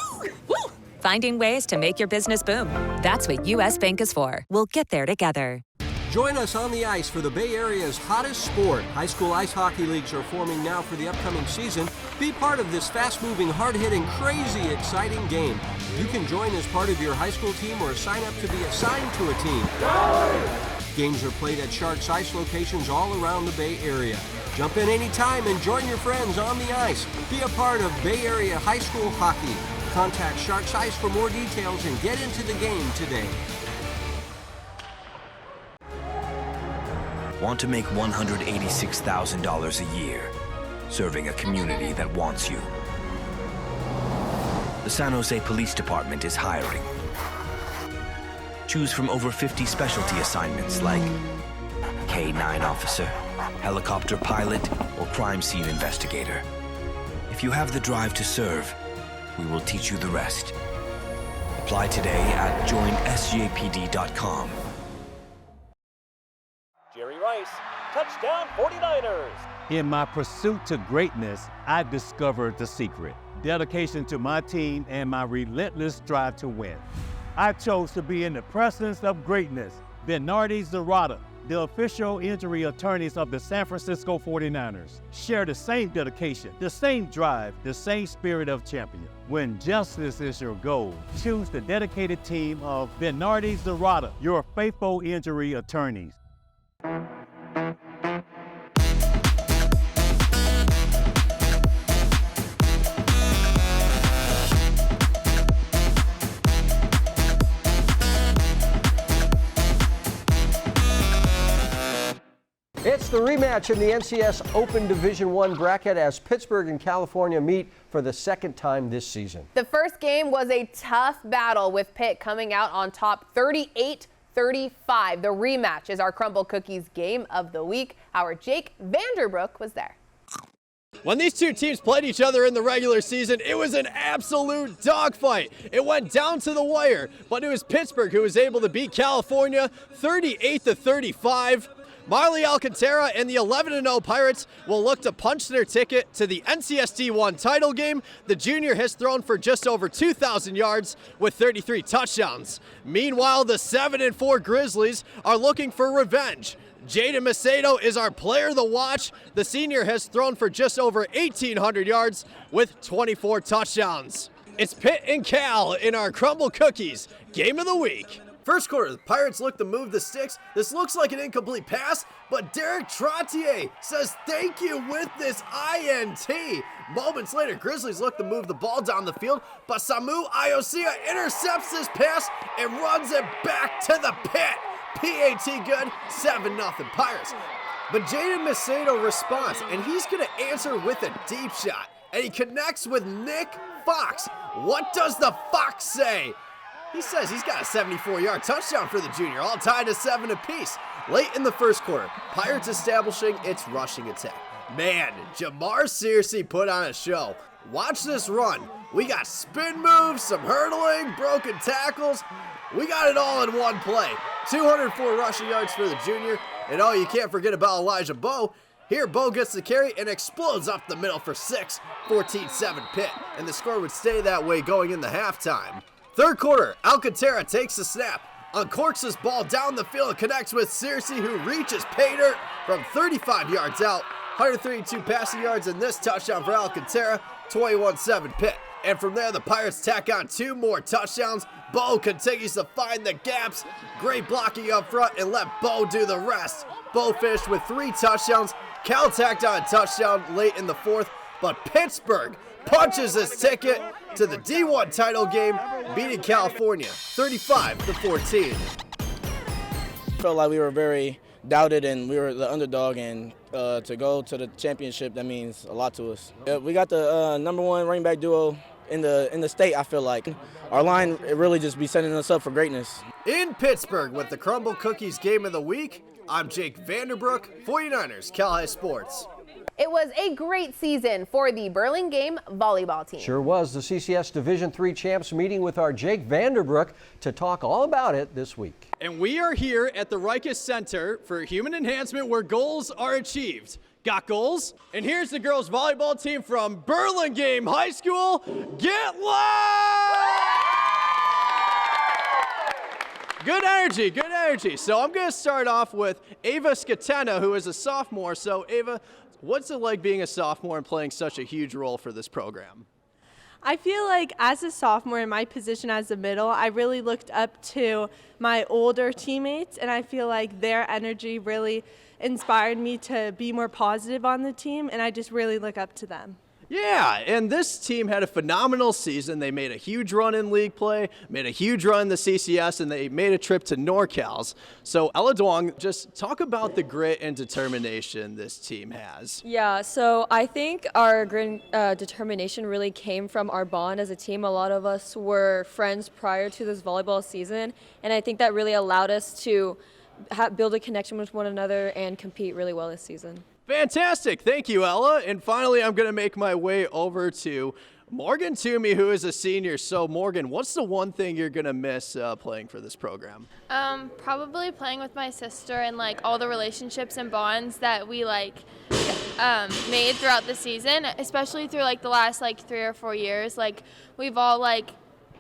Finding ways to make your business boom. That's what US Bank is for. We'll get there together. Join us on the ice for the Bay Area's hottest sport. High school ice hockey leagues are forming now for the upcoming season. Be part of this fast-moving, hard-hitting, crazy, exciting game. You can join as part of your high school team or sign up to be assigned to a team. Games are played at Sharks Ice locations all around the Bay Area. Jump in anytime and join your friends on the ice. Be a part of Bay Area high school hockey. Contact Sharks Ice for more details and get into the game today. Want to make $186,000 a year, serving a community that wants you. The San Jose Police Department is hiring. Choose from over 50 specialty assignments like K-9 officer, helicopter pilot, or crime scene investigator. If you have the drive to serve, we will teach you the rest. Apply today at joinsjpd.com. Jerry Rice, touchdown 49ers. In my pursuit to greatness, I discovered the secret. Dedication to my team and my relentless drive to win. I chose to be in the presence of greatness. Bernardi Zarata, the official injury attorneys of the San Francisco 49ers, share the same dedication, the same drive, the same spirit of champion. When justice is your goal, choose the dedicated team of Bernardi Zarata, your faithful injury attorneys. It's the rematch in the NCS Open Division I bracket as Pittsburgh and California meet for the second time this season. The first game was a tough battle with Pitt coming out on top 38-35. The rematch is our Crumble Cookies Game of the Week. Our Jake Vanderbrook was there. When these two teams played each other in the regular season, it was an absolute dogfight. It went down to the wire, but it was Pittsburgh who was able to beat California 38-35. Marley Alcantara and the 11-0 Pirates will look to punch their ticket to the NCSD1 title game. The junior has thrown for just over 2,000 yards with 33 touchdowns. Meanwhile, the 7-4 Grizzlies are looking for revenge. Jaden Macedo is our player to watch. The senior has thrown for just over 1,800 yards with 24 touchdowns. It's Pitt and Cal in our Crumble Cookies Game of the Week. First quarter, the Pirates look to move the sticks. This looks like an incomplete pass, but Derek Trottier says thank you with this INT. Moments later, Grizzlies look to move the ball down the field, but Samu Iosia intercepts this pass and runs it back to the pit. PAT good, 7-0 Pirates. But Jaden Macedo responds, and he's going to answer with a deep shot. And he connects with Nick Fox. What does the Fox say? He says he's got a 74-yard touchdown for the junior, all tied to 7 apiece. Late in the first quarter, Pirates establishing its rushing attack. Man, Jamar Searcy put on a show. Watch this run. We got spin moves, some hurdling, broken tackles. We got it all in one play. 204 rushing yards for the junior. And oh, you can't forget about Elijah Bowe. Here, Bo gets the carry and explodes up the middle for 6, 14-7 Pitt, and the score would stay that way going into halftime. Third quarter, Alcantara takes the snap, uncorks his ball down the field and connects with Searcy, who reaches pay dirt from 35 yards out. 132 passing yards in this touchdown for Alcantara, 21-7 Pitt. And from there, the Pirates tack on 2 more touchdowns. Bo continues to find the gaps. Great blocking up front and let Bo do the rest. Bo finished with 3 touchdowns. Cal tacked on a touchdown late in the 4th, but Pittsburg punches his ticket to the D1 title game, beating California 35-14. Felt like we were very doubted and we were the underdog, and to go to the championship, that means a lot to us. We got the number 1 running back duo in the state. I feel like our line really just be setting us up for greatness. In Pittsburgh with the Crumble Cookies Game of the Week, I'm Jake Vanderbrook, 49ers Cal High Sports. It was a great season for the Burlingame volleyball team. Sure was. The CCS Division III champs meeting with our Jake Vanderbrook to talk all about it this week. And we are here at the Rikers Center for Human Enhancement, where goals are achieved. Got goals? And here's the girls volleyball team from Burlingame High School. Get loud! Good energy, good energy. So I'm going to start off with Ava Scatena, who is a sophomore. So Ava, what's it like being a sophomore and playing such a huge role for this program? I feel like as a sophomore in my position as a middle, I really looked up to my older teammates, and I feel like their energy really inspired me to be more positive on the team, and I just really look up to them. Yeah, and this team had a phenomenal season. They made a huge run in league play, made a huge run in the CCS, and they made a trip to NorCals. So Ella Duong, just talk about the grit and determination this team has. Yeah, so I think our grit determination really came from our bond as a team. A lot of us were friends prior to this volleyball season, and I think that really allowed us to build a connection with one another and compete really well this season. Fantastic. Thank you, Ella. And finally, I'm going to make my way over to Morgan Toomey, who is a senior. So, Morgan, what's the one thing you're going to miss playing for this program? Probably playing with my sister and, like, all the relationships and bonds that we, like, made throughout the season, especially through, like, the last, like, 3 or 4 years. Like, we've all, like,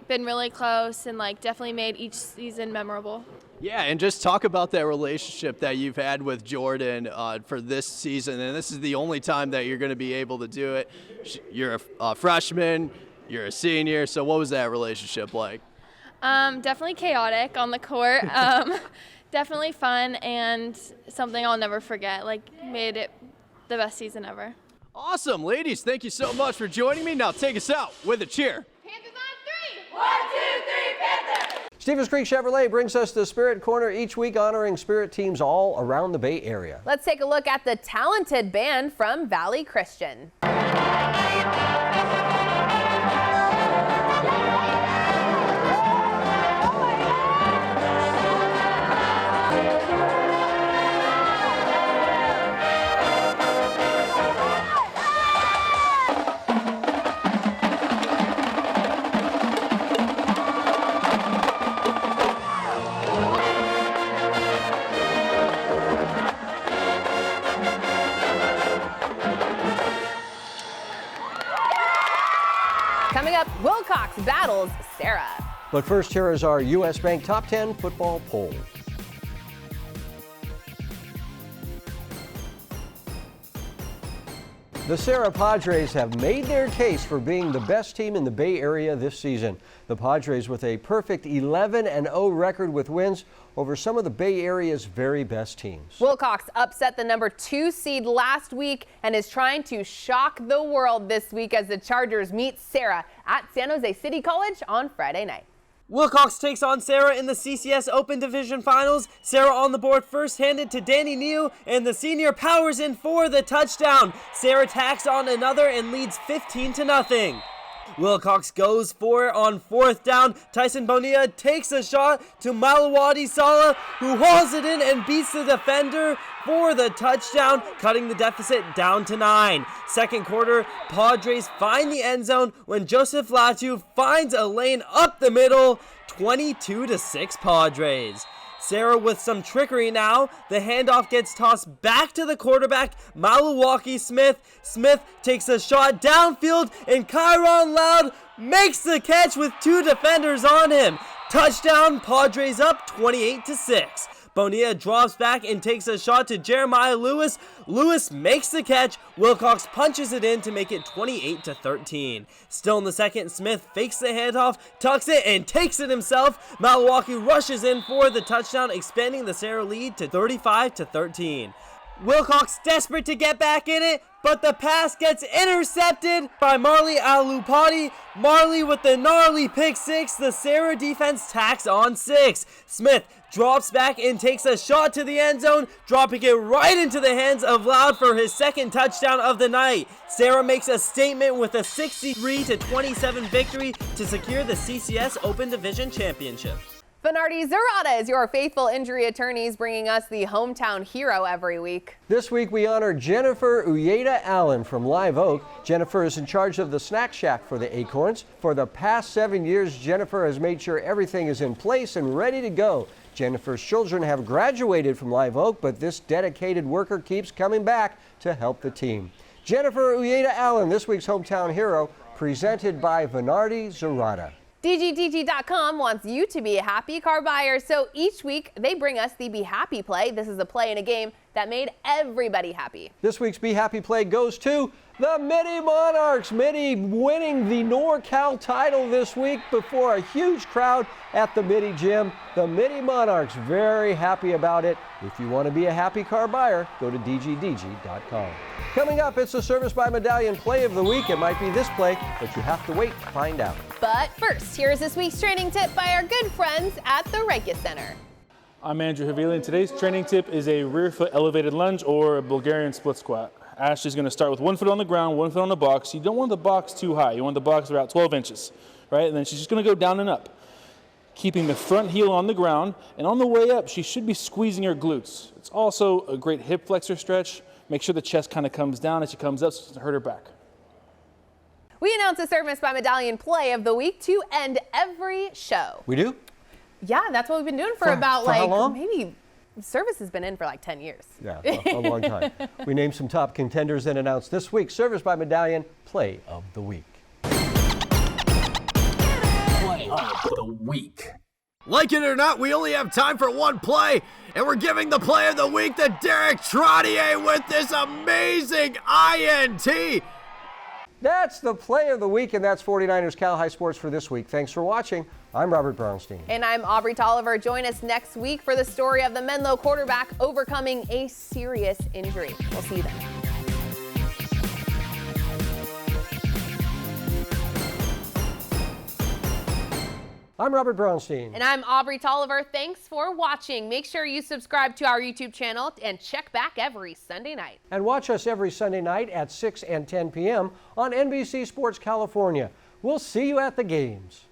been really close and, like, definitely made each season memorable. Yeah, and just talk about that relationship that you've had with Jordan for this season, and this is the only time that you're going to be able to do it. You're a freshman, you're a senior, so what was that relationship like? Definitely chaotic on the court, definitely fun, and something I'll never forget. Like, made it the best season ever. Awesome, ladies, thank you so much for joining me. Now take us out with a cheer. Panthers on 3! 1, 2, 3, Panthers! Stevens Creek Chevrolet brings us the Spirit Corner each week, honoring Spirit teams all around the Bay Area. Let's take a look at the talented band from Valley Christian. Coming up, Wilcox battles Sarah. But first, here is our U.S. Bank Top 10 football poll. The Sarah Padres have made their case for being the best team in the Bay Area this season. The Padres with a perfect 11-0 record with wins over some of the Bay Area's very best teams. Wilcox upset the number 2 seed last week and is trying to shock the world this week as the Chargers meet Sarah at San Jose City College on Friday night. Wilcox takes on Sarah in the CCS Open Division Finals. Sarah on the board first, handed to Danny New, and the senior powers in for the touchdown. Sarah tacks on another and leads 15-0. Wilcox goes for it on 4th down. Tyson Bonilla takes a shot to Malawati Salle, who hauls it in and beats the defender for the touchdown, cutting the deficit down to 9. Second quarter, Padres find the end zone when Joseph Latu finds a lane up the middle, 22-6 Padres. Sarah with some trickery now. The handoff gets tossed back to the quarterback, Milwaukee Smith. Smith takes a shot downfield, and Kyron Loud makes the catch with 2 defenders on him. Touchdown, Padres up 28-6. Bonilla drops back and takes a shot to Jeremiah Lewis. Lewis makes the catch. Wilcox punches it in to make it 28-13. Still in the second, Smith fakes the handoff, tucks it, and takes it himself. Milwaukee rushes in for the touchdown, expanding the Sarah lead to 35-13. Wilcox desperate to get back in it, but the pass gets intercepted by Marley Alupati. Marley with the gnarly pick 6. The Sarah defense tacks on 6. Smith drops back and takes a shot to the end zone, dropping it right into the hands of Loud for his second touchdown of the night. Sarah makes a statement with a 63-27 victory to secure the CCS Open Division Championship. Venardi Zerrata is your faithful injury attorneys, bringing us the hometown hero every week. This week we honor Jennifer Uyeda Allen from Live Oak. Jennifer is in charge of the snack shack for the Acorns. For the past 7 years, Jennifer has made sure everything is in place and ready to go. Jennifer's children have graduated from Live Oak, but this dedicated worker keeps coming back to help the team. Jennifer Uyeda Allen, this week's hometown hero, presented by Venardi Zerrata. DGDG.com wants you to be a happy car buyer, so each week they bring us the Be Happy play. This is a play in a game that made everybody happy. This week's Be Happy play goes to the Mitty Monarchs. Mitty winning the NorCal title this week before a huge crowd at the Mitty gym. The Mitty Monarchs very happy about it. If you want to be a happy car buyer, go to DGDG.com. Coming up, it's the Service by Medallion play of the week. It might be this play, but you have to wait to find out. But first, here's this week's training tip by our good friends at the Reiki Center. I'm Andrew Havili, and today's training tip is a rear foot elevated lunge or a Bulgarian split squat. Ashley's going to start with 1 foot on the ground, 1 foot on the box. You don't want the box too high. You want the box about 12 inches, right? And then she's just going to go down and up, keeping the front heel on the ground. And on the way up, she should be squeezing her glutes. It's also a great hip flexor stretch. Make sure the chest kind of comes down as she comes up so it doesn't hurt her back. We announce the Service by Medallion play of the week to end every show. We do? Yeah, that's what we've been doing for about how long? maybe Service has been in for like 10 years. Yeah, a long time. We named some top contenders and announced this week's Service by Medallion play of the week. Play of the week. Like it or not, we only have time for one play, and we're giving the play of the week to Derek Trottier with this amazing INT. That's the play of the week, and that's 49ers Cal High Sports for this week. Thanks for watching. I'm Robert Brownstein. And I'm Aubrey Tolliver. Join us next week for the story of the Menlo quarterback overcoming a serious injury. We'll see you then. I'm Robert Brownstein. And I'm Aubrey Tolliver. Thanks for watching. Make sure you subscribe to our YouTube channel and check back every Sunday night. And watch us every Sunday night at 6 and 10 p.m. on NBC Sports California. We'll see you at the games.